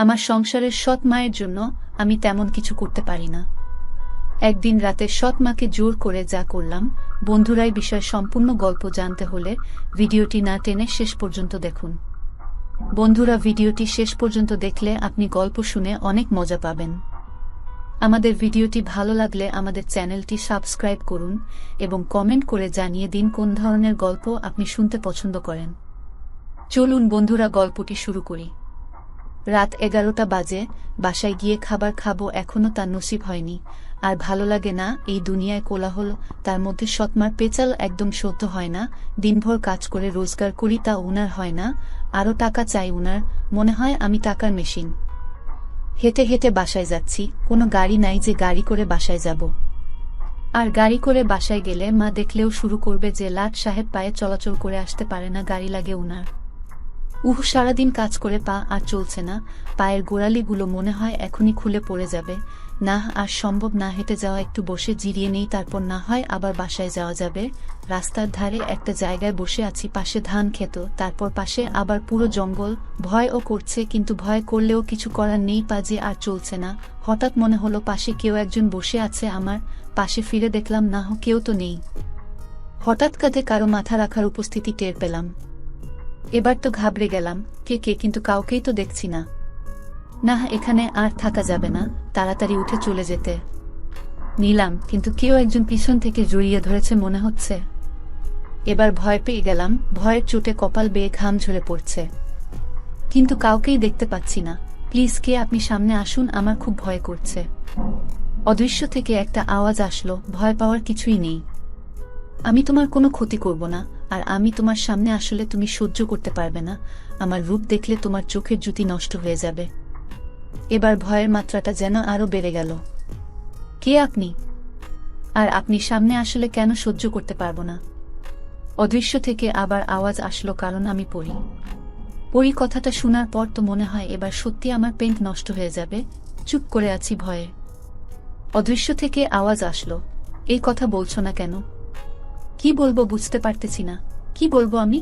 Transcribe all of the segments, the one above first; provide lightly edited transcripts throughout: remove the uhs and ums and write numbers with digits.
আমার সংসারের সৎ মায়ের জন্য আমি তেমন কিছু করতে পারি না। একদিন রাতে সৎ মাকে জোর করে যা করলাম। বন্ধুরাই বিষয় সম্পূর্ণ গল্প জানতে হলে ভিডিওটি না টেনে শেষ পর্যন্ত দেখুন। বন্ধুরা, ভিডিওটি শেষ পর্যন্ত দেখলে আপনি গল্প শুনে অনেক মজা পাবেন। আমাদের ভিডিওটি ভালো লাগলে আমাদের চ্যানেলটি সাবস্ক্রাইব করুন এবং কমেন্ট করে জানিয়ে দিন কোন ধরনের গল্প আপনি শুনতে পছন্দ করেন। চলুন বন্ধুরা, গল্পটি শুরু করি। রাত 11টা বাজে। বাসায় গিয়ে খাবার খাবো, এখনো তার নসিব হয়নি। আর ভালো লাগে না এই দুনিয়ায় কোলাহল, তার মধ্যে সৎমার পেঁচাল একদম সহ্য হয় না। দিনভর কাজ করে রোজগার করি, তা উনার হয় না, আরও টাকা চাই উনার। মনে হয় আমি টাকার মেশিন। হেঁটে হেঁটে বাসায় যাচ্ছি, কোনো গাড়ি নাই যে গাড়ি করে বাসায় যাব। আর গাড়ি করে বাসায় গেলে মা দেখলেও শুরু করবে যে লাট সাহেব পায়ে চলাচল করে আসতে পারে না, গাড়ি লাগে উনার। সারাদিন কাজ করে পা আর চলছে না, পায়ের গোড়ালিগুলো মনে হয় এখনই খুলে পড়ে যাবে। না, আর সম্ভব না, হেঁটে যাওয়া, একটু বসে জিরিয়ে নেই, তারপর না হয় আবার বাসায় যাওয়া যাবে। রাস্তার ধারে একটা জায়গায় বসে আছি, পাশে ধান ক্ষেত, তারপর পাশে আবার পুরো জঙ্গল। ভয়ও করছে, কিন্তু ভয় করলেও কিছু করার নেই, পা যে আর চলছে না। হঠাৎ মনে হলো পাশে কেউ একজন বসে আছে আমার পাশে। ফিরে দেখলাম না, কেউ তো নেই। হঠাৎ কাঁধে কারো মাথা রাখার উপস্থিতি টের পেলাম। এবার তো ঘাবড়ে গেলাম, কে কে, কিন্তু কাউকেই তো দেখছি না। না, এখানে আর থাকা যাবে না, তাড়াতাড়ি উঠে চলে যেতে নিলাম, কিন্তু কেউ একজন পিছন থেকে জড়িয়ে ধরেছে মনে হচ্ছে। এবার ভয় পেয়ে গেলাম, ভয়ের চোটে কপাল বেয়ে ঘাম ঝরে পড়ছে, কিন্তু কাউকেই দেখতে পাচ্ছি না। প্লিজ, কে আপনি? সামনে আসুন, আমার খুব ভয় করছে। অদৃশ্য থেকে একটা আওয়াজ আসলো, ভয় পাওয়ার কিছুই নেই, আমি তোমার কোনো ক্ষতি করব না। আর আমি তোমার সামনে আসলে তুমি সহ্য করতে পারবে না, আমার রূপ দেখলে তোমার চোখের জ্যোতি নষ্ট হয়ে যাবে। এবার ভয়ের মাত্রাটা যেন আরো বেড়ে গেল। কে আপনি? আর আপনি সামনে আসলে কেন সহ্য করতে পারবো না? অদৃশ্য থেকে আবার আওয়াজ আসলো, কারণ আমি পড়ি। পড়ি কথাটা শোনার পর তো মনে হয় এবার সত্যি আমার পেন্ট নষ্ট হয়ে যাবে। চুপ করে আছি ভয়ে। অদৃশ্য থেকে আওয়াজ আসলো, এই কথা বলছো না কেন? কি বলবো বুঝতে পারতেছি না, কি বলবো আমি?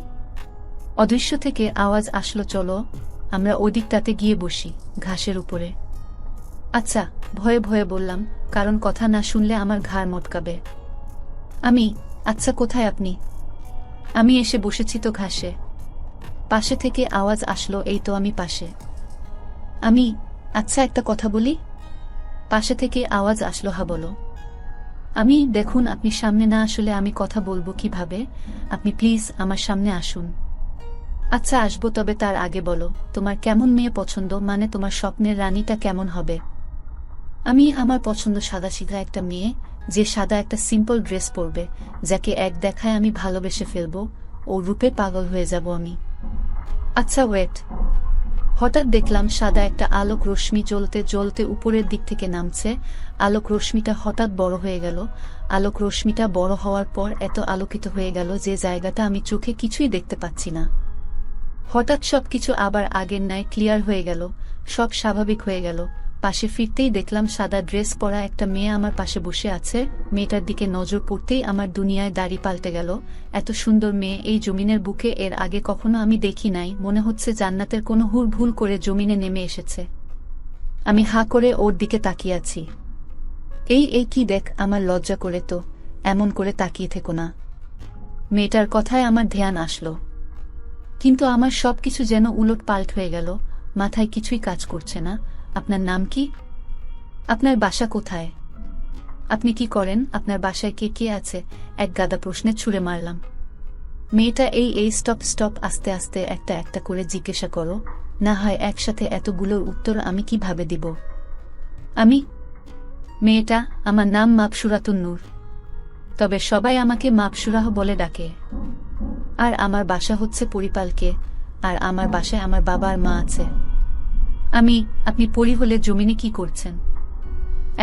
অদৃশ্য থেকে আওয়াজ আসলো, চলো আমরা ওদিকটাতে গিয়ে বসি, ঘাসের উপরে। আচ্ছা, ভয়ে ভয়ে বললাম, কারণ কথা না শুনলে আমার ঘাড় মটকাবে। আচ্ছা, কোথায় আপনি? আমি এসে বসেছি তো ঘাসে। পাশে থেকে আওয়াজ আসলো, এই তো আমি পাশে। আচ্ছা, একটা কথা বলি। পাশে থেকে আওয়াজ আসলো, হা বলো। দেখুন, আপনি সামনে না আসলে আমি কথা বলবো কিভাবে? আপনি প্লিজ আমার সামনে আসুন। আচ্ছা, আসবো, তবে তার আগে বলো তোমার কেমন মেয়ে পছন্দ, মানে তোমার স্বপ্নের রানীটা কেমন হবে? আমার পছন্দ সাদাসিধা একটা মেয়ে, যে সাদা একটা সিম্পল ড্রেস পরবে, যাকে এক দেখায় আমি ভালোবেসে ফেলবো, ও রূপে পাগল হয়ে যাব আমি। আচ্ছা, ওয়েট। হঠাৎ দেখলাম সাদা একটা আলোক রশ্মি জ্বলতে জ্বলতে উপরের দিক থেকে নামছে। আলোক রশ্মিটা হঠাৎ বড় হয়ে গেল। আলোক রশ্মিটা বড় হওয়ার পর এত আলোকিত হয়ে গেল যে জায়গাটা আমি চোখে কিছুই দেখতে পাচ্ছি না। হঠাৎ সবকিছু আবার আগের ন্যায় ক্লিয়ার হয়ে গেল, সব স্বাভাবিক হয়ে গেল। পাশে ফিরতেই দেখলাম সাদা ড্রেস পরা একটা মেয়ে আমার পাশে বসে আছে। মেয়েটার দিকে নজর পড়তেই আমার দুনিয়ায় দাড়ি পাল্টে গেল। এত সুন্দর মেয়ে এই জমিনের বুকে এর আগে কখনো আমি দেখি নাই, মনে হচ্ছে জান্নাতের কোনো হুর ভুল করে জমিনে নেমে এসেছে। আমি হা করে ওর দিকে তাকিয়ে আছি। এই কি দেখ, আমার লজ্জা করে তো, এমন করে তাকিয়ে থেকো না। মেয়েটার কথায় আমার ধ্যান আসলো, কিন্তু আমার সবকিছু যেন উলট পাল্ট হয়ে গেল, মাথায় কিছুই কাজ করছে না। আপনার নাম কি? আপনার বাসা কোথায়? আপনি কি করেন? আপনার বাসায় কে কে আছে? এক গাদা প্রশ্নে ছুড়ে মারলাম। মেয়েটা এই স্টপ, আস্তে আস্তে একটা একটা করে জিজ্ঞাসা করো, না হয় একসাথে এতগুলোর উত্তর আমি কিভাবে দিব? মেয়েটা, আমার নাম মাপসুরাতুন নূর, তবে সবাই আমাকে মাপসুরাহ বলে ডাকে। আর আমার বাসা হচ্ছে পরিপালকে, আর আমার বাসায় আমার বাবা আর মা আছে। আপনি পরি হলে জমিনে কি করছেন?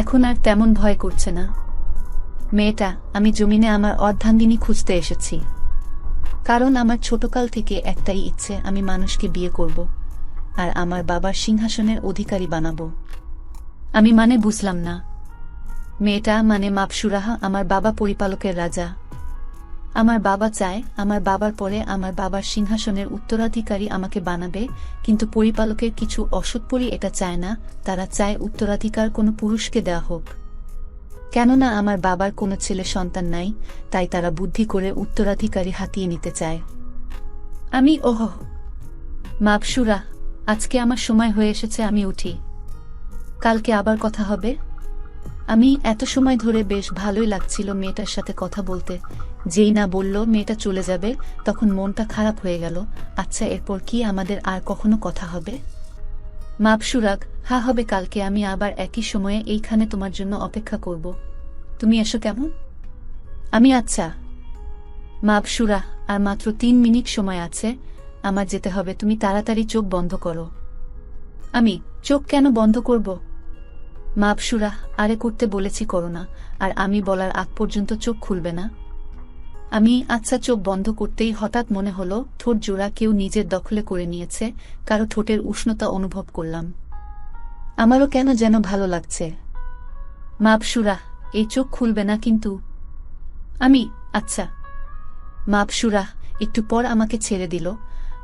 এখন আর তেমন ভয় করছে না? মেয়েটা, আমি জমিনে আমার অর্ধাঙ্গিনী খুঁজতে এসেছি, কারণ আমার ছোটকাল থেকে একটাই ইচ্ছে, আমি মানুষকে বিয়ে করব আর আমার বাবার সিংহাসনের অধিকারী বানাবো। বুঝলাম না। মেয়েটা, মাপসুরাহ আমার বাবা পরিপালকের রাজা, আমার বাবা চায় আমার বাবার পরে আমার বাবার সিংহাসনের উত্তরাধিকারী আমাকে বানাবে, কিন্তু পরিপালকের কিছু অসৎপরি এটা চায় না। তারা চায় উত্তরাধিকার কোনো পুরুষকে দেওয়া হোক। কেননা আমার বাবার কোনো ছেলে সন্তান নাই, তাই তারা বুদ্ধি করে উত্তরাধিকারী হাতিয়ে নিতে চায়। আমি মাপসুরা, আজকে আমার সময় হয়ে এসেছে, আমি উঠি। কালকে আবার কথা হবে। আমি এত সময় ধরে বেশ ভালোই লাগছিল মেয়েটার সাথে কথা বলতে। যেই না বলল মেয়েটা চলে যাবে, তখন মনটা খারাপ হয়ে গেল। আচ্ছা, এরপর কি আমাদের আর কখনো কথা হবে? মাপসুরাগ, হ্যাঁ হবে কালকে। আমি আবার একই সময়ে এইখানে তোমার জন্য অপেক্ষা করব। তুমি এসো কেমন? আমি আচ্ছা। মাপসুরা, আর মাত্র 3 মিনিট সময় আছে, আমার যেতে হবে। তুমি তাড়াতাড়ি চোখ বন্ধ করো। আমি চোখ কেন বন্ধ করব? মাপসুরা, আরে করতে বলেছি করো না, আর আমি বলার আগ পর্যন্ত চোখ খুলবে না। আমি আচ্ছা। চোখ বন্ধ করতেই হঠাৎ মনে হলো ঠোঁট জোড়া কেউ নিজের দখলে করে নিয়েছে। কারো ঠোঁটের উষ্ণতা অনুভব করলাম। আমারও কেন যেন ভালো লাগছে। মাপসুরা, এই চোখ খুলবে না কিন্তু। আমি আচ্ছা। মাপসুরা একটু পর আমাকে ছেড়ে দিল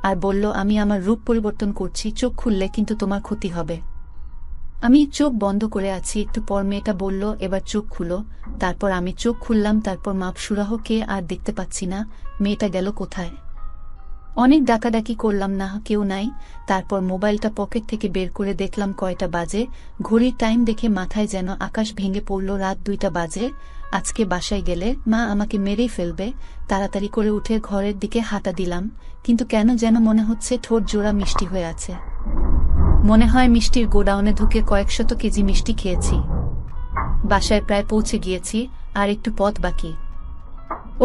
আর বলল, আমি আমার রূপ পরিবর্তন করছি, চোখ খুললে কিন্তু তোমার ক্ষতি হবে। আমি চোখ বন্ধ করে আছি। একটু পর মেয়েটা বলল, এবার চোখ খুলো। তারপর আমি চোখ খুললাম। তারপর মাপসুরাহকে আর দেখতে পাচ্ছি না। মেয়েটা গেল কোথায়? অনেক ডাকাডাকি করলাম, না কেউ নাই। তারপর মোবাইলটা পকেট থেকে বের করে দেখলাম কয়টা বাজে। ঘড়ির টাইম দেখে মাথায় যেন আকাশ ভেঙে পড়ল। রাত 2টা বাজে। আজকে বাসায় গেলে মা আমাকে মেরেই ফেলবে। তাড়াতাড়ি করে উঠে ঘরের দিকে হাঁটা দিলাম, কিন্তু কেন যেন মনে হচ্ছে ঠোঁট জোড়া মিষ্টি হয়ে আছে। মনে হয় মিষ্টির গোডাউনে ঢুকে কয়েকশত কেজি মিষ্টি খেয়েছি। বাসায় প্রায় পৌঁছে গিয়েছি, আর একটু পথ বাকি।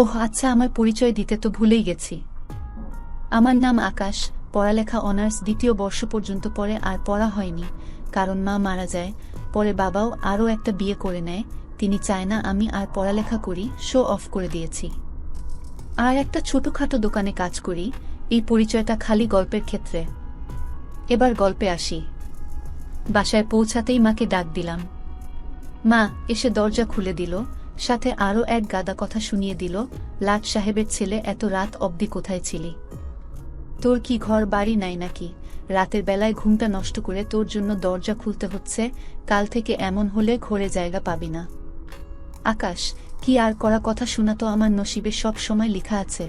ওহ আচ্ছা, আমার পরিচয় দিতে তো ভুলেই গেছি। আমার নাম আকাশ। পড়ালেখা অনার্স 2য় বর্ষ পর্যন্ত পরে আর পড়া হয়নি, কারণ মা মারা যায়। পরে বাবাও আরও একটা বিয়ে করে নেয়। তিনি চায় না আমি আর পড়ালেখা করি, শো অফ করে দিয়েছি। আর একটা ছোটখাটো দোকানে কাজ করি। এই পরিচয়টা খালি গল্পের ক্ষেত্রে। এবার গল্পে আসি। বাসায় পৌঁছাতেই মাকে ডাক দিলাম। মা এসে দরজা খুলে দিল, সাথে আরও এক গাদা কথা শুনিয়ে দিল। লাট সাহেবের ছেলে, এত রাত অবধি কোথায় ছিলি? তোর কি ঘর বাড়ি নাই নাকি? রাতের বেলায় ঘুমটা নষ্ট করে তোর জন্য দরজা খুলতে হচ্ছে। কাল থেকে এমন হলে ঘরে জায়গা পাবি না। আকাশ, কি আর করা, কথা শোনা তো আমার নসিবে সব সময় লেখা আছে।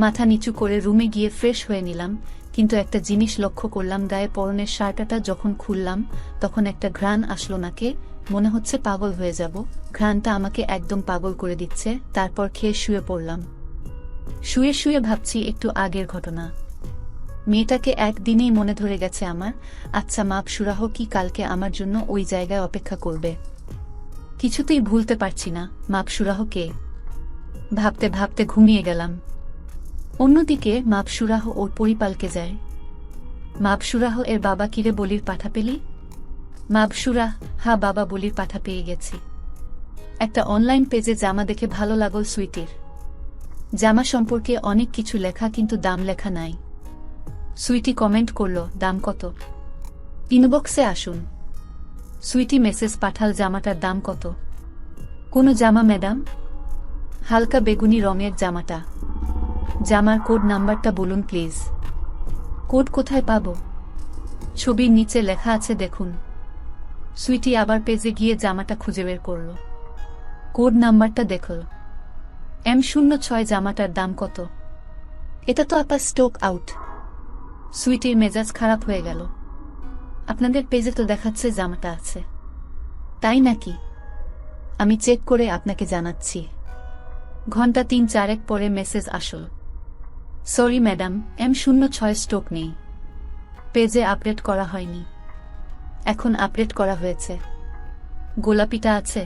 মাথা নিচু করে রুমে গিয়ে ফ্রেশ হয়ে নিলাম, কিন্তু একটা জিনিস লক্ষ্য করলাম। গায়ে পরনের শার্টটা যখন খুললাম তখন একটা ঘ্রাণ আসলো নাকে। মনে হচ্ছে পাগল হয়ে যাব। ঘ্রাণটা আমাকে একদম পাগল করে দিচ্ছে। তারপর খেয়ে শুয়ে পড়লাম। শুয়ে শুয়ে ভাবছি একটু আগের ঘটনা। মেয়েটাকে একদিনেই মনে ধরে গেছে আমার। আচ্ছা, মাপসুরাহ কি কালকে আমার জন্য ওই জায়গায় অপেক্ষা করবে? কিছুতেই ভুলতে পারছি না মাপসুরাহ কে। ভাবতে ভাবতে ঘুমিয়ে গেলাম। অন্যদিকে মাপসুরাহ ওর পরিপালকে যায়। মাপসুরাহ এর বাবা, কিরে বলির পাঠা পেলি? মাপসুরা, হা বাবা, বলির পাঠা পেয়ে গেছি। একটা অনলাইন পেজে জামা দেখে ভালো লাগল সুইটির। জামা সম্পর্কে অনেক কিছু লেখা, কিন্তু দাম লেখা নাই। সুইটি কমেন্ট করল, দাম কত? ইনবক্সে আসুন। সুইটি মেসেজ পাঠাল, জামাটার দাম কত? কোন জামা ম্যাডাম? হালকা বেগুনি রঙের জামাটা। জামার কোড নাম্বারটা বলুন প্লিজ। কোড কোথায় পাব? ছবির নিচে লেখা আছে দেখুন। সুইটি আবার পেজে গিয়ে জামাটা খুঁজে বের করল। কোড নাম্বারটা দেখল। M06। জামাটার দাম কত? এটা তো আপা স্টক আউট। সুইটির মেজাজ খারাপ হয়ে গেল। আপনাদের পেজে তো দেখাচ্ছে জামাটা আছে। তাই নাকি? আমি চেক করে আপনাকে জানাচ্ছি। ঘন্টা 3-4 পরে মেসেজ আসল, সরি ম্যাডাম, M06 স্টক নেই। পেজে আপডেট করা হয়নি। এখন আপডেট করা হয়েছে। গোলাপিটা আছে?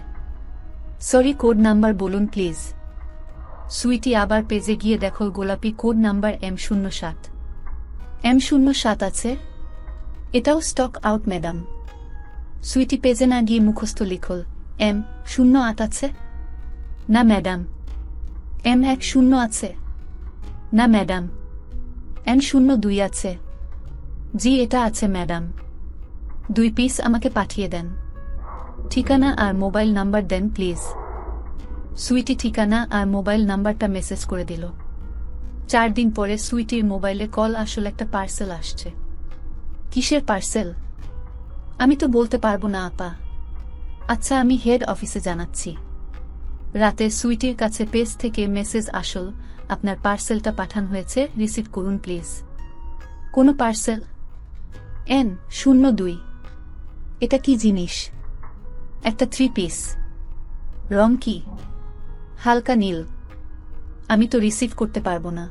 সরি, কোড নাম্বার বলুন প্লিজ। সুইটি আবার পেজে গিয়ে দেখল গোলাপি কোড নাম্বার M07। M07 আছে? এটাও স্টক আউট ম্যাডাম। সুইটি পেজে না গিয়ে মুখস্থ লিখল, M08 আছে? না ম্যাডাম। M10 আছে? না ম্যাডাম। M02 আছে? জি এটা আছে ম্যাডাম। 2 পিস আমাকে পাঠিয়ে দেন। ঠিকানা আর মোবাইল নাম্বার দেন প্লিজ। সুইটি ঠিকানা আর মোবাইল নাম্বারটা মেসেজ করে দিল। 4 দিন পরে সুইটির মোবাইলে কল আসলে একটা পার্সেল আসছে। কিসের পার্সেল? আমি তো বলতে পারবো না আপা। আচ্ছা, আমি হেড অফিসে জানাচ্ছি। রাতে সুইটির কাছে পেজ থেকে মেসেজ আসল, আপনার পার্সেলটা পাঠানো হয়েছে, রিসিভ করুন প্লিজ। কোনো পার্সেল? N02। এটা কি জিনিস? একটা 3 পিস। রং কি? হালকা নীল। আমি তো রিসিভ করতে পারবো না।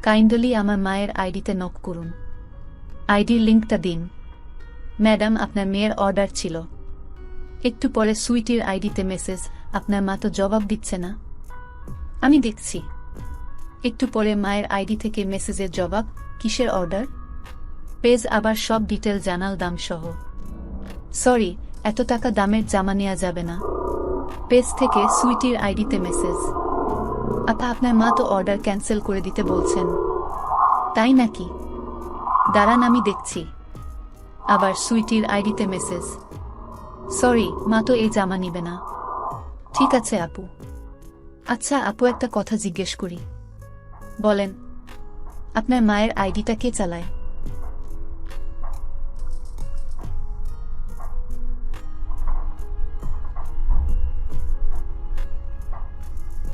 কাইন্ডলি আমার মায়ের আইডিতে নক করুন। আইডির লিঙ্কটা দিন। ম্যাডাম, আপনার মেয়ের অর্ডার ছিল। একটু পরে সুইটির আইডিতে মেসেজ, আপনার মা তো জবাব দিচ্ছে না। আমি দেখছি। একটু পরে মায়ের আইডি থেকে মেসেজের জবাব, কিসের অর্ডার? পেজ আবার সব ডিটেল জানাল, দাম সহ। সরি, এত টাকা দামের জামা নেওয়া যাবে না। পেজ থেকে সুইটির আইডিতে মেসেজ, আপা আপনার মা তো অর্ডার ক্যান্সেল করে দিতে বলছেন। তাই নাকি? দাঁড়ান, আমি দেখছি। আবার সুইটির আইডিতে মেসেজ, সরি, মা তো এই জামা নিবে না। ঠিক আছে আপু। আচ্ছা আপু, একটা কথা জিজ্ঞেস করি। বলেন। আপনার মায়ের আইডিটা কে চালায়?